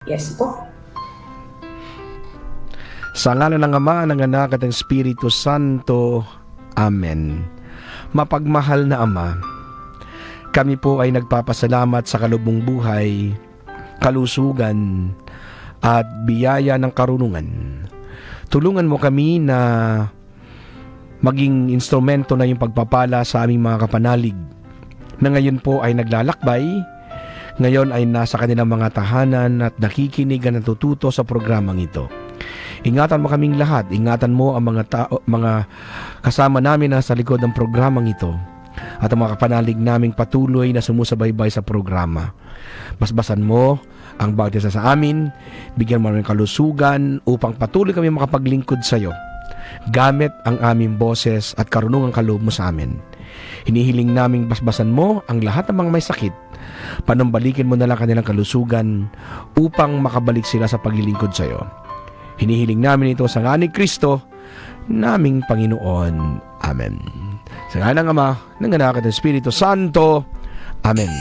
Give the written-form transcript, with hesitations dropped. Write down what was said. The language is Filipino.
Yes po. Sa ngalan ng Ama, ng Anak at ng Espiritu Santo. Amen. Mapagmahal na Ama, kami po ay nagpapasalamat sa kalubong buhay, kalusugan, at biyaya ng karunungan. Tulungan mo kami na maging instrumento na yung pagpapala sa aming mga kapanalig na ngayon po ay naglalakbay, ngayon ay nasa kanilang mga tahanan at nakikinig at natututo sa programang ito. Ingatan mo kaming lahat, ingatan mo ang mga kasama namin na sa likod ng programang ito at ang mga kapanalig naming patuloy na sumusubaybay sa programa. Basbasan mo ang bawat isa sa amin, bigyan mo ng kalusugan upang patuloy kami makapaglingkod sa iyo gamit ang aming boses at karunungang kaloob mo sa amin. Hinihiling naming basbasan mo ang lahat ng mga may sakit, panumbalikin mo na lang kanilang kalusugan upang makabalik sila sa paglilingkod sa iyo. Hinihiling namin ito sa ngalan ni Kristo, naming Panginoon. Amen. Sa ngalan ng Ama, ng Anak at ng Espiritu Santo. Amen.